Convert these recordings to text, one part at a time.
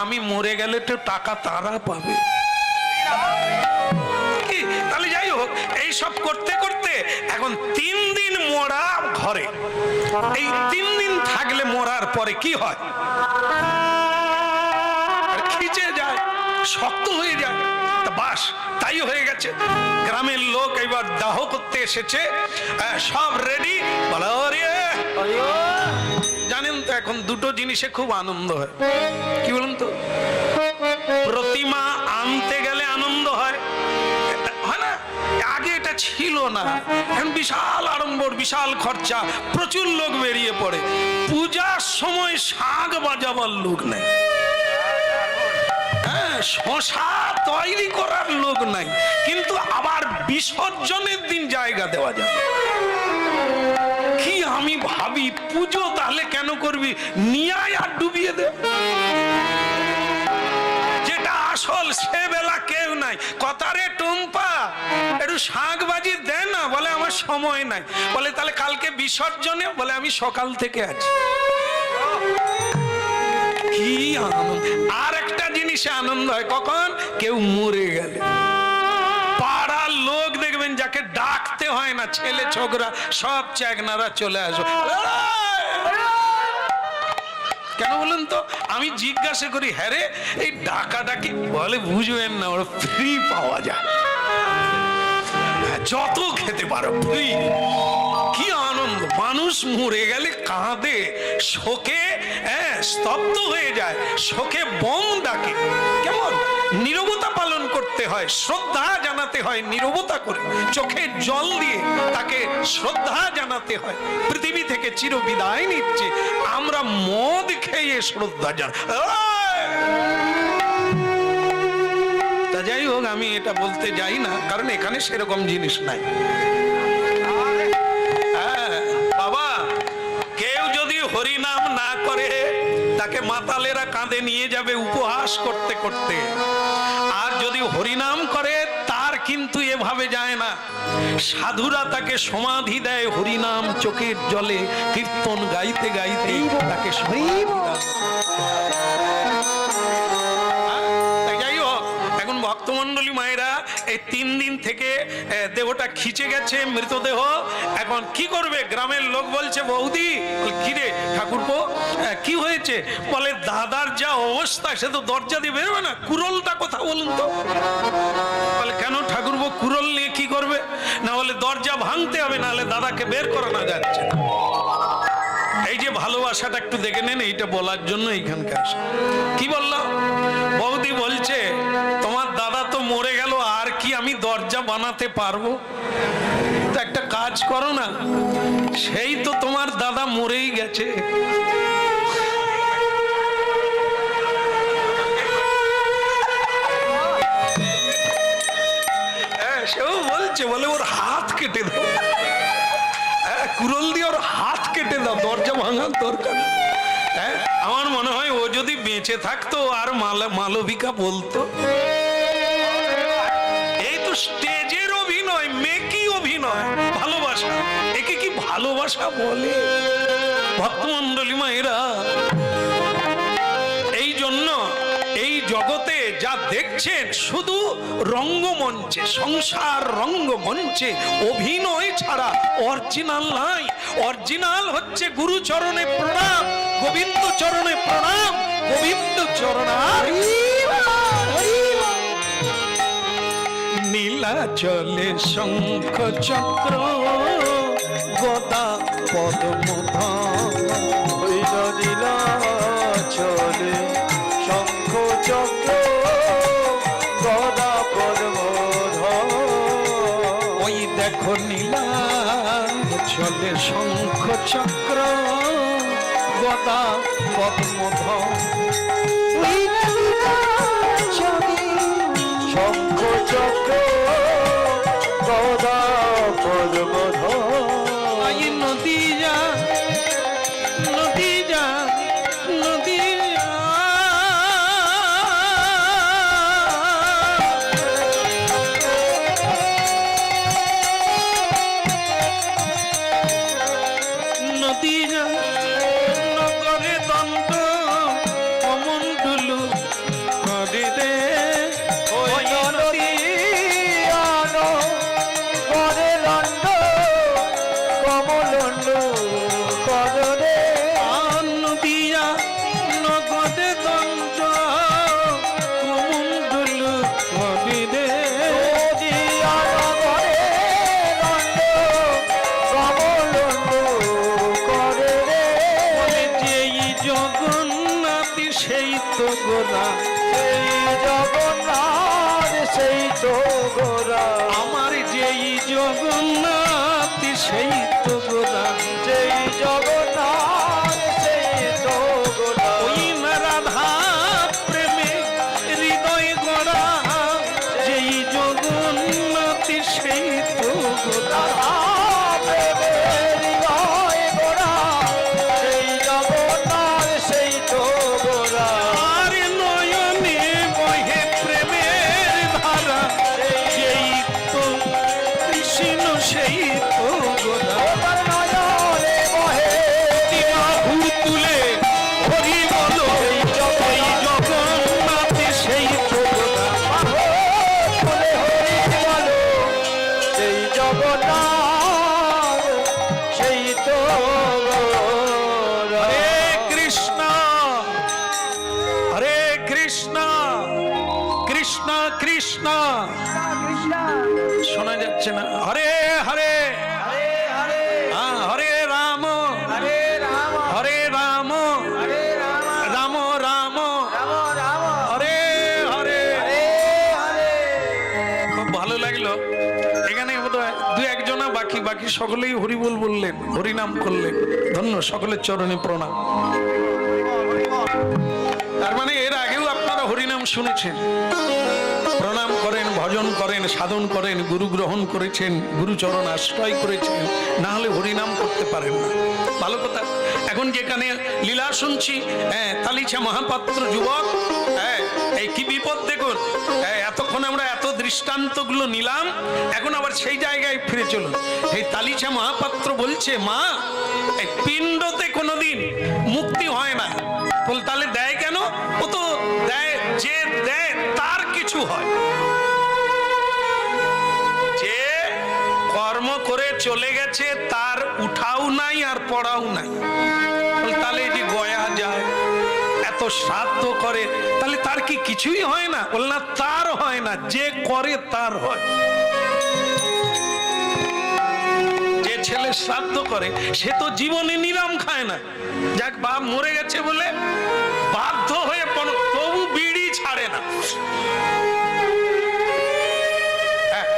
আমি মরে গেলে তো টাকা তারা পাবে। তাহলে যাই হোক, এই সব করতে করতে এখন 3 দিন মরা ঘরে। এই 3 দিন থাকলে মরার পরে কি হয়? খিচে যায়, শক্ত হয়ে যায়। বাস তাই হয়ে গেছে। গ্রামের লোক এবার দাহ করতে এসেছে, সব রেডি। বলো রে, জানেন তো এখন দুটো জিনিসে খুব আনন্দ হয়। কি বলুন তো? প্রতিমা আনতে গেলে আনন্দ হয়, হয় না? আগে এটা ছিল না। এখন বিশাল আড়ম্বর, বিশাল খরচা, প্রচুর লোক বেরিয়ে পড়ে। পূজার সময় শাঁখ বাজাবার লোক নেই, শশা তৈরি করার লোক নাই, কিন্তু আবার বিসর্জনের দিন জায়গা দেওয়া যাবে। কি আমি ভাবি, পুজো তাহলে কেন করবি? নিয়ে আর ডুবিয়ে দে। যেটা আসল সে বেলা কেউ নাই। কথারে টুম্পা একটু শাঁখ বাজি দে না, বলে আমার সময় নাই। বলে তাহলে কালকে বিসর্জনে, বলে আমি সকাল থেকে আছি। কি আনন্দ! আর একটা জিনিসে আনন্দ হয় কখন? কেউ মরে গেলে পাড়ার লোক দেখবেন যাকে ডাকতে হয় না, ছেলে ছোকরা সব চ্যাগনারা চলে আসো। কেন বলুন তো? আমি জিজ্ঞাসা করি, হ্যাঁ রে এই ডাকাডাকি, বলে বুঝবেন না, ওরা ফ্রি পাওয়া যায়, যত খেতে পারো ফ্রি। কি আনন্দ! মানুষ মরে গেলে কাঁদে, শোকে স্তব্ধ হয়ে যায়, শোকে বোম ডাকে। কেমন নীরবতা পালন করতে হয়, শ্রদ্ধা জানাতে হয়, নীরবতা করে চোখের জল দিয়ে তাকে শ্রদ্ধা জানাতে হয়। পৃথিবী থেকে চির বিদায় নিচ্ছে, আমরা মদ খেয়ে শ্রদ্ধা জানাই। যাই হোক, আমি এটা বলতে যাই না, কারণ এখানে সেরকম জিনিস নাই। বাবা, কেউ যদি হরিনাম না করে তাকে মাতালেরা কাঁধে নিয়ে যাবে উপহাস করতে করতে। আর যদি হরিনাম করে তার কিন্তু এভাবে যায় না, সাধুরা তাকে সমাধি দেয় হরিনাম চোখের জলে, কীর্তন গাইতে গাইতে তাকে সমাধি দেয়। ভক্তমন্ডলী মায়েরা, এই 3 দিন থেকে দেহটা খিচে গেছে, মৃতদেহ। এখন কি করবে? গ্রামের লোক বলছে, বৌদি। কি রে ঠাকুরপো, কি হয়েছে? বলে দাদার যা অবস্থা, সে তো দরজা দিয়ে বেরোবে না। কুরলটা কথা বলুন তো। বলে কেন ঠাকুরপো, কুরল নিয়ে কি করবে? না, বলে দরজা ভাঙতে হবে, নাহলে দাদাকে বের করানো যাচ্ছে না। এই যে ভালোবাসাটা একটু দেখে নেন, এইটা বলার জন্য এইখানকার। কি বললাম? বৌদি বলছে, তোমার দাদা তো মরে গেল, আর কি আমি দরজা বানাতে পারবো? তো একটা কাজ করো না, সেই তো তোমার দাদা মরেই গেছে, সেও বলছে, বলে ওর হাত কেটে দাও, কুরল দিয়ে ওর হাত কেটে দাও, দরজা ভাঙার দরকার। আমার মনে হয় ও যদি বেঁচে থাকতো আর মালবিকা বলতো। এই তো স্টেজের অভিনয়, মেকি অভিনয়, ভালোবাসা। একে কি ভালোবাসা বলে? ভক্তমন্ডলী মায়েরা, এই জন্য এই জগতে যা দেখছেন শুধু রঙ্গমঞ্চে, সংসার রঙ্গমঞ্চে অভিনয় ছাড়া অরিজিনাল নাই। অরিজিনাল হচ্ছে গুরু চরণে প্রণাম, গোবিন্দ চরণে প্রণাম, গোবিন্দ চরণার নীলাচলে শঙ্খ চক্র গদা পদ্মধর, নীলাচলে শঙ্খ চক্র গদা পদ্মধর। ওই দেখো নীলাচলে শঙ্খ চক্র গদা পদ্মধর, শঙ্খ চক্র গদা পদ্মধর। নদী যা, নদী যা, নদী যা, নদী যা, নগরে দণ্ড অমণ্ডল গোরা, সেই জগন্নাথ সেই তো গোরা, আমার যেই জগন্নাথ সেই তো গোরা, সেই জগন্নাথ সেই তো গোরা, ওই না রাধা প্রেমে হৃদয় গোরা, যেই জগন্নাথ সেই তো গোরা, আর নয়নে বহে প্রেমের ধারা, যেই তো কৃষ্ণ সেই তো গোরা, বাহু তুলে হরি বলো, সেই জগন্নাথ সেই তো গোরা, সেই জগন্নাথ সেই তো হরে কৃষ্ণ হরে কৃষ্ণ কৃষ্ণ কৃষ্ণ, শোনা যাচ্ছে না, হরে হরে হ্যাঁ, হরে রাম হরে রাম রাম রাম হরে হরে। খুব ভালো লাগলো, এখানে বোধহয় দু একজনা বাকি, বাকি সকলেই হরিবোল বললেন, হরিনাম করলেন। ধন্য, সকলের চরণে প্রণাম। তার মানে এর আগেও আপনারা হরিনাম শুনেছেন, প্রণাম করেন, ভজন করেন, সাধন করেন, গুরু গ্রহণ করেছেন, গুরুচরণ আশ্রয় করেছেন, না হলে হরিনাম করতে পারেন না। ভালো কথা। এখন যেখানে লীলা শুনছি, হ্যাঁ, তালিছা মহাপাত্র যুবক, হ্যাঁ, এই কি বিপদ দেখুন। হ্যাঁ, এতক্ষণ আমরা এত দৃষ্টান্তগুলো নিলাম, এখন আবার সেই জায়গায় ফিরে চলুন। এই তালিছা মহাপাত্র বলছে, মা, এই পিণ্ডতে কোনোদিন মুক্তি হয় না। বল, তাহলে দেয় কেন? ও তো দেয়, যে দেয় তার কিছু হয়, যে কর্ম করে চলে গেছে তার উঠাও নাই আর পড়াও নাই। তাহলে এই যে গয়া যায়, এত শ্রাদ্ধ করে, তাহলে তার কি কিছুই হয় না? বল না, তার হয় না, যে করে তার হয়। যে ছেলে শ্রাদ্ধ করে সে তো জীবনে নিরাম খায় না, যাক বাপ মরে গেছে বলে বাধ্য হয়ে তবু বিড়ি ছাড়ে না।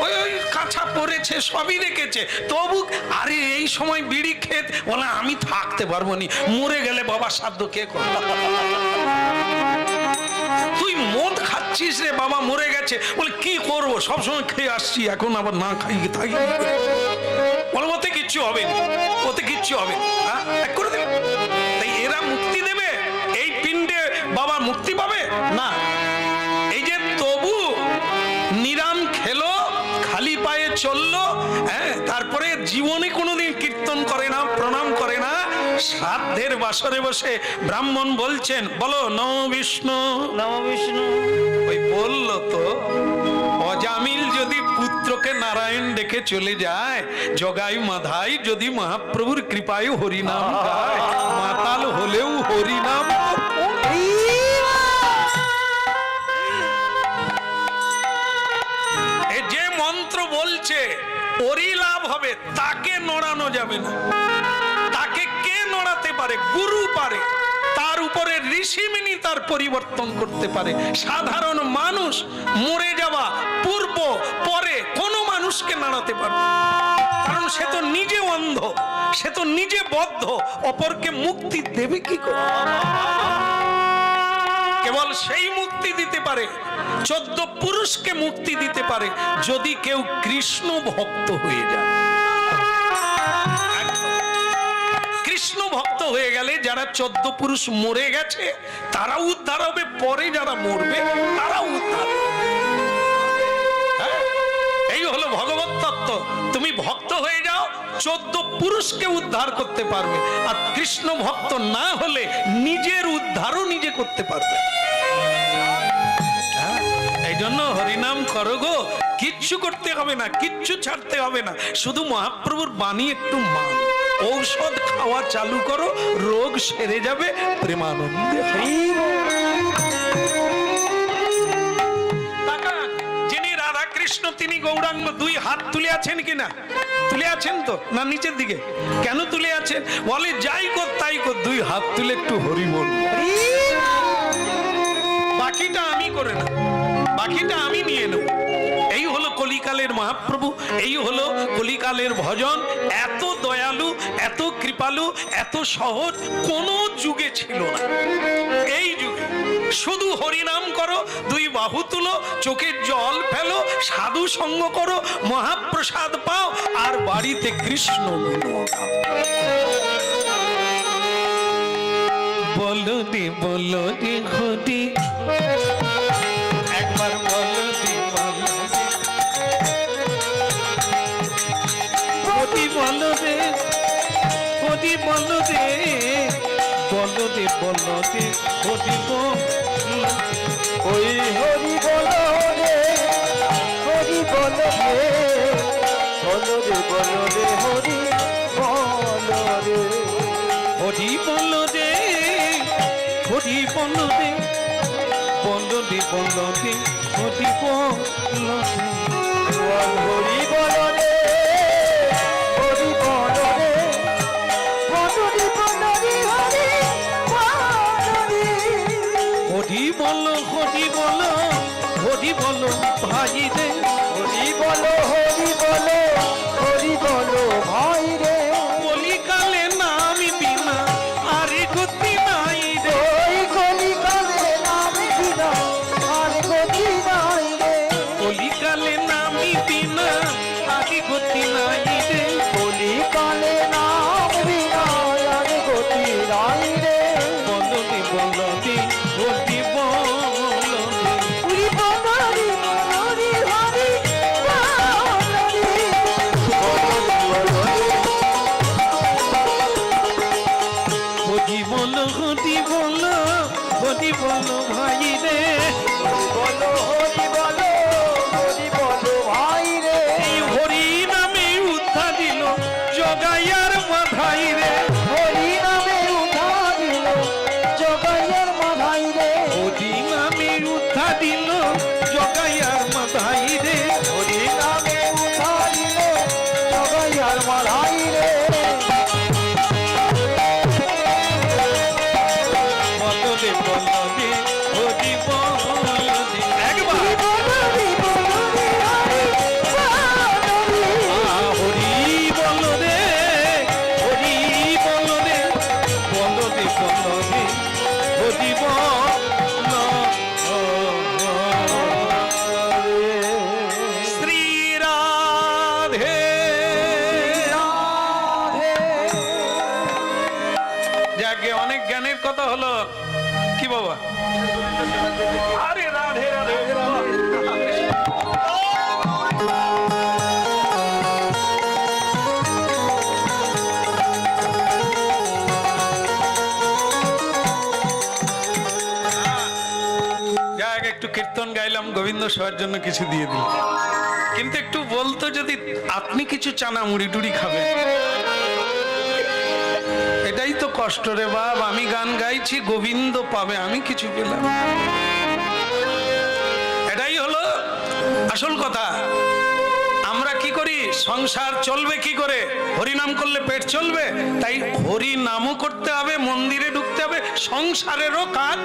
ওই ওই কাঁচা পড়েছে, সবই রেখেছে, তবু আরে এই সময় বিড়ি খেত, বলে আমি থাকতে পারবো নি, মরে গেলে বাবা শ্রাদ্ধ কে করবে? তুই মদ খাচ্ছিস রে, বাবা মরে গেছে, বলে কি করবো, সবসময় খেয়ে আসছি, এখন আবার না খাই থাকি, বলে ওতে কিচ্ছু হবে না, ওতে কিচ্ছু হবে না, হ্যাঁ করে দেবে। তাই এরা মুক্তি দেবে, এই পিণ্ডে বাবা মুক্তি পাবে না। এই যে তবু নিরাম খেলো, খালি পায়ে চললো, হ্যাঁ, তারপরে জীবনে কোনোদিন কীর্তন করে না, প্রণাম করে না। শ্রাদ্ধের বাসরে বসে ব্রাহ্মণ বলছেন, বলো নম বিষ্ণু নম বিষ্ণু। ওই বললো তো, অজামিল যদি পুত্রকে নারায়ণ ডেকে চলে যায়, জগাই মাধাই যদি মহাপ্রভুর কৃপায় হরিনাম গায়, মাতাল হলেও হরিনাম। যে মন্ত্র বলছে ওরই লাভ হবে, তাকে নড়ানো যাবে না। তাকে কে নড়াতে পারে? গুরু পারে, তার উপরে ঋষিমুনি তার পরিবর্তন করতে পারে। সাধারণ মানুষ মরে যাওয়া পূর্ব পরে কোনো মানুষকে নাড়াতে পারে, কারণ সে তো নিজে অন্ধ, সে তো নিজে বদ্ধ, অপরকে মুক্তি দেবে কি করে? কেবল সেই মুক্তি দিতে পারে, 14 পুরুষকে মুক্তি দিতে পারে যদি কেউ কৃষ্ণ ভক্ত হয়ে যায়। কৃষ্ণ ভক্ত হয়ে গেলে যারা 14 পুরুষ মরে গেছে তারা উদ্ধার হবে, পরে যারা মরবে তারা উদ্ধার। এই হলো ভগবত তত্ত্ব। তুমি ভক্ত হয়ে যাও, 14 পুরুষকে উদ্ধার করতে পারবে, আর কৃষ্ণ ভক্ত না হলে নিজের উদ্ধারও নিজে করতে পারবে। এই জন্য হরিনাম করো গো, কিচ্ছু করতে হবে না, কিচ্ছু ছাড়তে হবে না, শুধু মহাপ্রভুর বাণী একটু মান, ঔষধ খাওয়া চালু করো, রোগ সেরে যাবে প্রেমানন্দে। যিনি রাধা কৃষ্ণ তিনি গৌরাঙ্গ, 2 হাত তুলে আছেন কিনা? তুলে আছেন তো না নিচের দিকে? কেন তুলে আছেন? বলে যাই কর তাই কর, 2 হাত তুলে একটু হরি বল। করে না, বাকিটা আমি নিয়ে নেব। এই হলো কলিকালের মহাপ্রভু, এই হলো কলিকালের ভজন। এত দয়ালু, এত কৃপালু, এত সহজ কোন যুগে ছিল না। এই যুগে শুধু হরিনাম করো, দুই বাহু তুলো, চোখের জল ফেলো, সাধু সঙ্গ করো, মহাপ্রসাদ পাও, আর বাড়িতে কৃষ্ণ গুণ গাও। বলো রে হরি, একবার বলো রে হরি, বলো রে হরি, বলো রে হরি, ওই হরি বলো রে, হরি বলো রে, বলো রে বলো রে, হরি বলো রে, হরি বলো রে, হরি বলো রে, বলো রে হরি বলো রে। বল হরি বলো রে, হরি বলো রে, বলো রে বলো রে, হরি বলো রে। হরি বলো ভাই রে, হরি বলো, হরি বলো, হরি বলো ভাই রে, কলিকালে নামি বিনা আরে গতি নাই রে, ওই কলিকালে নাম বিনা আর গতি নাই রে, কলিকালে নামি বিনা আরে গতি নাই রে, কলিকালে নাম বিনা আর গতি নাই রে, বলো রে হরি বলো রে। হরি বলো রে, হরি হরি বলো রে, বলো রে, হরি বলো ভাই রে, বলো হরি বলো, হরি বলো ভাই রে, এই হরি নামে উদ্ধার দিল জগাইয়ার মাথাই রে, হরি নামে উদ্ধার দিল জগাইয়ার মাথায় রে, হরি নামে উদ্ধার দিল জগাইয়ার মাথাই রে, হরি নামে উদ্ধার দিল জগাইয়ার মাথায় রে, বলো রে হরি বলো রে। একবার হরি বলো রে, হরি বলো রে, হরি বলো রে, বলো রে হরি বলো। শ্রী রাধে যাকে অনেক জ্ঞানের কথা হলো। কি বাবা, আরে রাধে রাধে। যাক, একটু কীর্তন গাইলাম, গোবিন্দ সবার জন্য কিছু দিয়ে দিই। কিন্তু একটু বলতো, যদি আপনি কিছু চানা মুড়ি টুড়ি খাবেন। এটাই তো কষ্ট রে বাপ, আমি গান গাইছি, গোবিন্দ পাবে, আমি কিছু পেলাম। এটাই হলো আসল কথা। আমরা কি করি, সংসার চলবে কি করে? হরিনাম করলে পেট চলবে, তাই হরিনামও করতে হবে, মন্দিরে ঢুকতে হবে, সংসারেরও কাজ।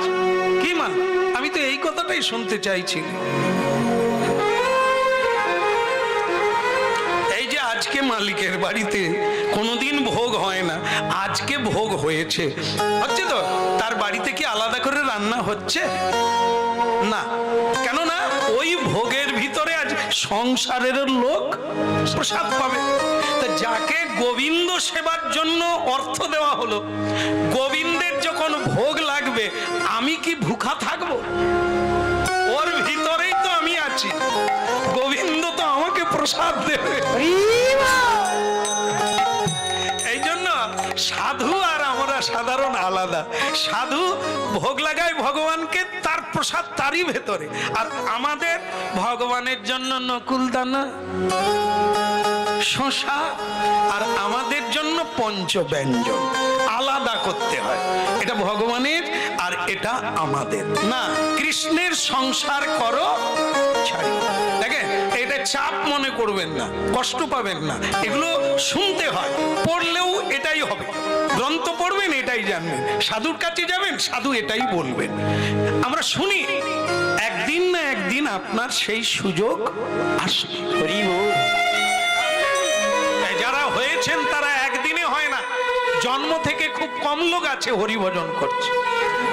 কি মা, আমি তো এই কথাটাই শুনতে চাইছি। এই যে আজকে মালিকের বাড়িতে কোনোদিন ভোগ হয় না, আজকে ভোগ হয়েছে, হচ্ছে তো? তার বাড়িতে কি আলাদা করে রান্না হচ্ছে? না। কেননা ওই ভোগের ভিতরে আজ সংসারের লোক প্রসাদ পাবে। তা যাকে গোবিন্দ সেবার জন্য অর্থ দেওয়া হলো, গোবিন্দের যখন ভোগ লাগবে, আমি কি ভুখা থাকবো? ওর ভিতরেই তো আমি আছি, গোবিন্দ তো আমাকে প্রসাদ দেবে। এই জন্য সাধু আর আমরা সাধারণ আলাদা। সাধু ভোগ লাগায় ভগবানকে, তার প্রসাদ তারই ভেতরে, আর আমাদের ভগবানের জন্য নকুল দানা, শশা, আর আমাদের জন্য পঞ্চব্যঞ্জন আলাদা করতে হয়। এটা ভগবানের আর এটা আমাদের না। কৃষ্ণের সংসার করো ছাড়ি। দেখেন, এটা চাপ মনে করবেন না, কষ্ট পাবেন না, এগুলো শুনতে হয়, পড়লেও এটাই হবে। গ্রন্থ পড়বেন, এটাই জানবেন, সাধুর কাছে যাবেন, সাধু এটাই বলবেন। আমরা শুনি, একদিন একদিন আপনার সেই সুযোগ আসবে। হরি বল। যারা হয়েছেন তারা একদিনে হয় না, জন্ম থেকে খুব কম লোক আছে হরিভজন করছে।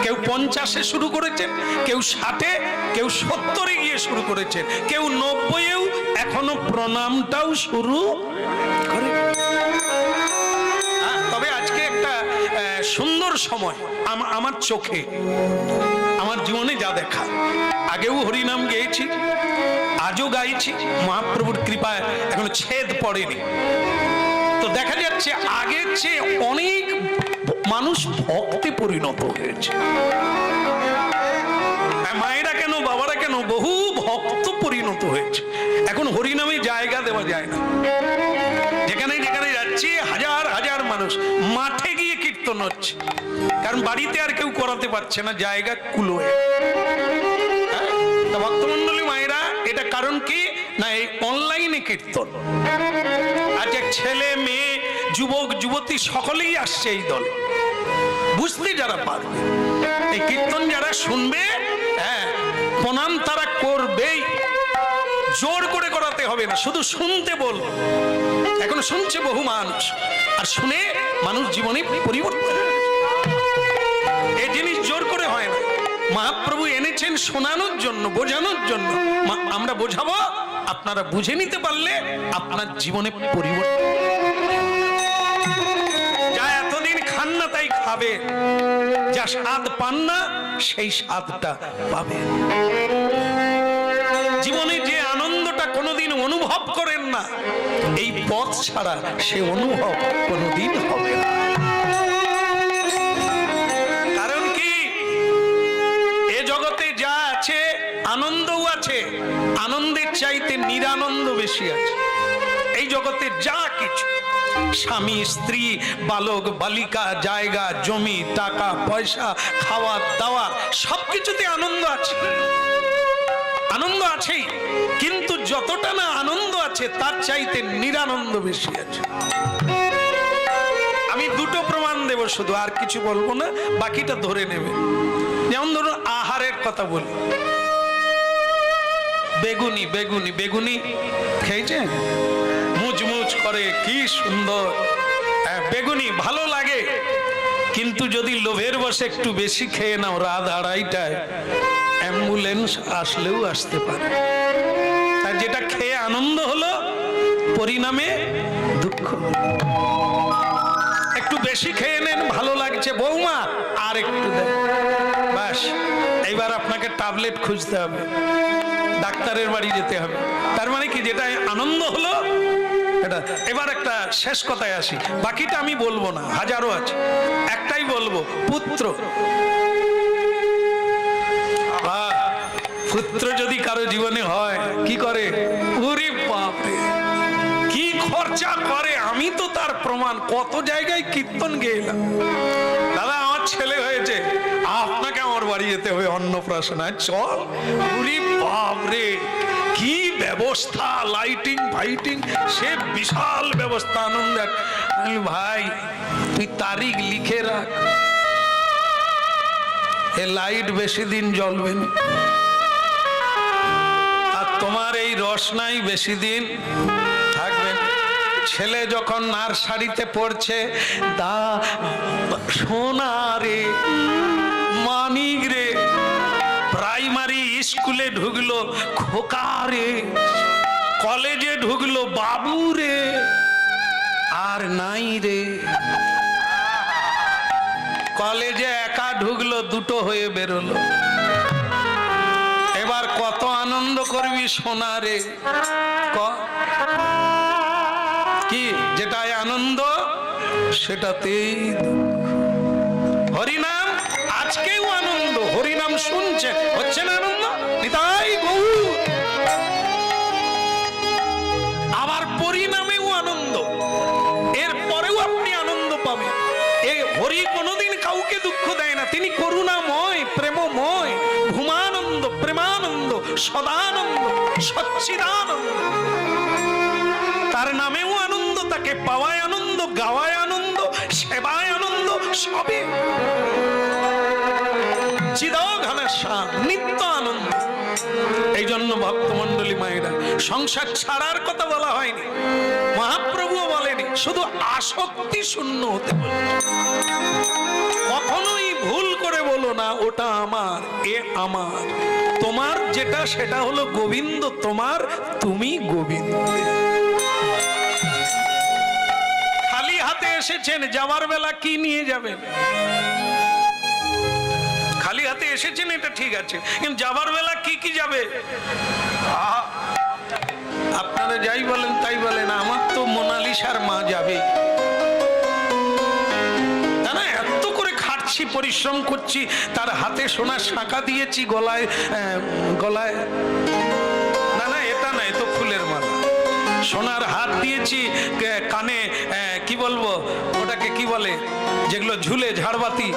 কেউ 50-এ শুরু করেছেন, কেউ 60-এ, কেউ 70-এ গিয়ে শুরু করেছেন, কেউ 90-এও এখনো প্রণামটাও শুরু করে। তবে আজকে একটা সুন্দর সময় আমার চোখে, আমার জীবনে যা দেখা, আগেও হরিনাম গেয়েছি, আজও গাইছি, মহাপ্রভুর কৃপায় এখনো ছেদ পড়েনি। তো দেখা যাচ্ছে আগের চেয়ে অনেক মানুষ ভক্তে পরিণত হয়েছে। মায়েরা কেন, বাবারা কেন, বহু ভক্ত পরিণত হয়েছে। এখন হরিনামে জায়গা দেওয়া যায় না। যেখানে যেখানে যাচ্ছে হাজার হাজার মানুষ মাঠে গিয়ে কীর্তন হচ্ছে, কারণ বাড়িতে আর কেউ করাতে পারছে না, জায়গা কুলোয়। ভক্তমন্ডলী মায়েরা, এটা কারণ কি না, এই অনলাইনে কীর্তন। আজ এক ছেলে মেয়ে যুবক যুবতী সকলেই আসছে এই দলে। বুঝতে যারা পারবে, এই কীর্তন যারা শুনবে, হ্যাঁ প্রণাম তারা করবেই। জোর করে করাতে হবে না, শুধু শুনতে বল। এখন শুনছে বহু মানুষ, আর শুনে মানুষ জীবনে পরিবর্তন। এই জিনিস জোর করে হয় না, মহাপ্রভু এনেছেন শোনানোর জন্য, বোঝানোর জন্য। আমরা বোঝাবো, আপনারা বুঝে নিতে পারলে আপনার জীবনে পরিবর্তন। যা এতদিন খান না তাই খাবে, যা স্বাদ পান না সেই স্বাদটা পাবে। জীবনে যে আনন্দটা কোনোদিন অনুভব করেন না, এই পথ ছাড়া সে অনুভব কোনোদিন হবে না। কারণ কি, এ জগতে যা আছে আনন্দও আছে, আনন্দের চাইতে নিরানন্দ বেশি আছে। এই জগতে যা কিছু, স্বামী স্ত্রী, বালক বালিকা, জায়গা জমি, টাকা পয়সা, খাওয়া দাওয়া, সবকিছুতে আনন্দ আছে, আনন্দ আছেই। কিন্তু যতটা না আনন্দ আছে তার চাইতে নিরানন্দ বেশি আছে। আমি দুটো প্রমাণ দেব শুধু, আর কিছু বলবো না, বাকিটা ধরে নেবে। যেমন ধরুন আহারের কথা বলি, বেগুনি বেগুনি বেগুনি খেয়েছেন? মুচমুচ করে, কি সুন্দর বেগুনি, ভালো লাগে। কিন্তু যদি লোভের বশে একটু বেশি খেয়ে নাও, রাত 2:30টায় অ্যাম্বুলেন্স আসলেও আসতে পারে। আর যেটা খেয়ে আনন্দ হলো, পরিণামে দুঃখ। একটু বেশি খেয়ে নেন, ভালো লাগছে, বৌমা আর একটু দেন, ব্যাস এইবার আপনাকে ট্যাবলেট খুঁজতে হবে, ডাক্তারের বাড়ি যেতে হবে। তার মানে কি, যেটা আনন্দ হলো এটা। এবার একটা শেষ কথায় আসি, বাকিটা আমি বলবো না, হাজারো আছে, একটাই বলবো, পুত্র। পুত্র যদি কারো জীবনে হয়, কি করে, ওরে বাপরে কি খরচা করে। আমি তো তার প্রমাণ, কত জায়গায় কীর্তন গেলাম, দাদা আমার ছেলে হয়েছে, আপনাকে আমার বাড়ি যেতে হবে অন্নপ্রাশনায়, চল। ওরে বাপরে কি ব্যবস্থা, লাইটিং ফাইটিং, সে বিশাল ব্যবস্থা, আনন্দের। ভাই তুই তারিখ লিখে রাখ, এ লাইট বেশি দিন জ্বলবে না, আর তোমার এই রসনাই বেশি দিন থাকবে না। ছেলে যখন নার্সারিতে পড়ছে, দা সোনা রে, মানিক রে, প্রাইমারি স্কুলে ঢুকলো খোকা রে, কলেজে ঢুকলো বাবু রে, আর নাই রে। কলেজে একা ঢুকলো, দুটো হয়ে বেরোলো। এবার কত আনন্দ করবি সোনা রে, কি যেটাই আনন্দ সেটাতেই হরিনাম। আজকেও আনন্দ, হরিনাম শুনছে, হচ্ছে না আনন্দ? নিতাই গৌর। আবার পরিণামেও আনন্দ, এর পরেও আপনি আনন্দ পাবেন। এই হরি কোনোদিন কাউকে দুঃখ দেয় না, তিনি করুণাময়, প্রেমময়, ভূমানন্দ, প্রেমানন্দ, সদানন্দ, সচ্চিদানন্দ। তার নামেও আনন্দ, তাকে পাওয়ায় আনন্দ, গাওয়ায় আনন্দ, সেবায় আনন্দ, সবে চিদঘনশ্যাম, নিত্য আনন্দ। এই জন্য ভক্তমণ্ডলী মায়েরা সংসার ছাড়ার কথা বলা হয়নি, মহাপ্রভুও বলেনি, শুধু আসক্তি শূন্য হতে বলে। কখনোই ভুল করে বলো না ওটা আমার, এ আমার। তোমার যেটা সেটা হলো গোবিন্দ তোমার, তুমি গোবিন্দ। খালি হাতে এসেছেন, যাওয়ার বেলা কি নিয়ে যাবেন? খালি হাতে এসেছেন এটা ঠিক আছে, কিন্তু যাবার বেলা কি কি যাবে? আপনারা যাই বলেন তাই বলেন, আমার তো মোনালিসার মা যাবে। তা না, এত করে খাটছি, পরিশ্রম করছি, তার হাতে সোনার শাঁখা দিয়েছি, গলায় গলায়, না না এটা না, এ তো ফুলের মালা। সোনার হাত দিয়েছি, কানে কি বলবো ওটাকে কি বলে, যেগুলো ঝুলে, ঝাড়বাতি,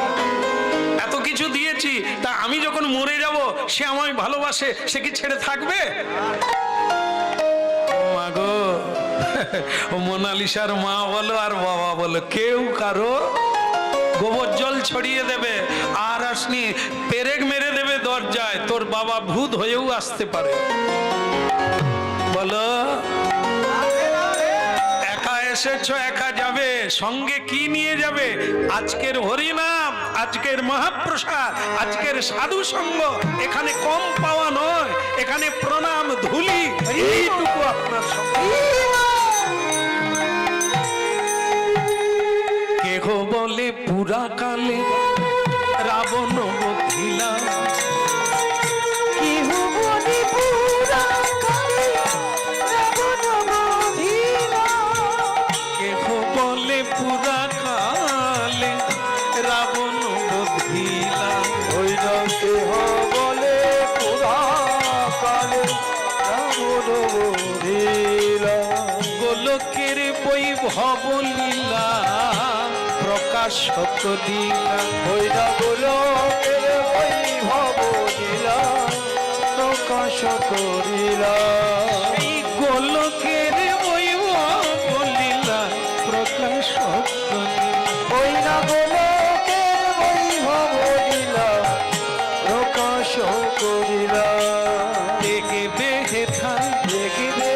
এত কিছু দিয়েছি। তা আমি যখন মরে যাব, সে আমায় ভালোবাসে, সে কি ছেড়ে থাকবে? মা গো, ও মোনালিসার মা বলো আর বাবা বলো, কেউ কারো গোবর জল ছড়িয়ে দেবে আর আসনি পেরেক মেরে দেবে দরজায়, তোর বাবা ভূত হয়েও আসতে পারে। বলো, একা এসেছো, একা যাবে, সঙ্গে কি নিয়ে যাবে? আজকের হরিনাম, আজকের মহাপ্রসাদ, আজকের সাধু সঙ্গ, এখানে কম পাওয়া নয়, এখানে প্রণাম ধুলি, এইটুকু আপনার সঙ্গে। কেহ বলে পুরা কালে রাবণ বধিলা, কেহ বলে পুরা কালে রাবণ বধিলা, কেহ বলে পুরা কালে রাবণ বধিলা, ওই না কেহ বলে পুরা কালে রাবণ বধিলা। গোলকের বৈভব লীলা প্রকাশ করিলা, ওই না গোলকের বৈভব লীলা প্রকাশ করিলা। এই গোলকের বৈভব লীলা প্রকাশ করিলা, ওই না গোলকের বৈভব লীলা প্রকাশ করিলা। দেখবে হেথায়, দেখিবে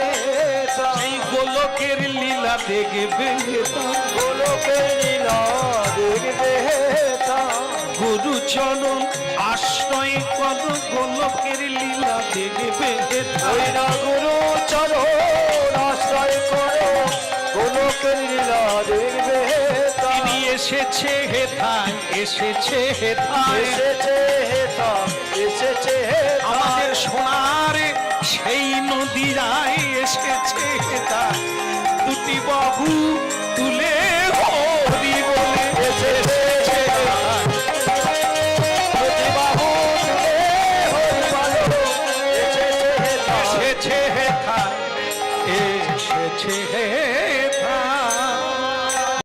এই গোলকের লীলা দেখবে হেথায়, গোলকের লীলা দেখবে গুরু চরণ আশ্রয় কর, গোলকের লীলা দেখবে হেথায়। ওই না গুরু চরণ আশ্রয় করো গোলকের লীলা দেখবে। তিনি এসেছে হেথায়, এসেছে হেথায়, এসেছে হেতা, এসেছে হেতা, আমাদের সোনার সেই নদীরায় এসেছে হেথায়, দুটি বাহু তুলে হরি বলে এসেছে হেথায়। প্রতিবাহু তুলে হরি বলো, এসেছে হেতা, এসেছে হেথায়, এসেছে হেথায়।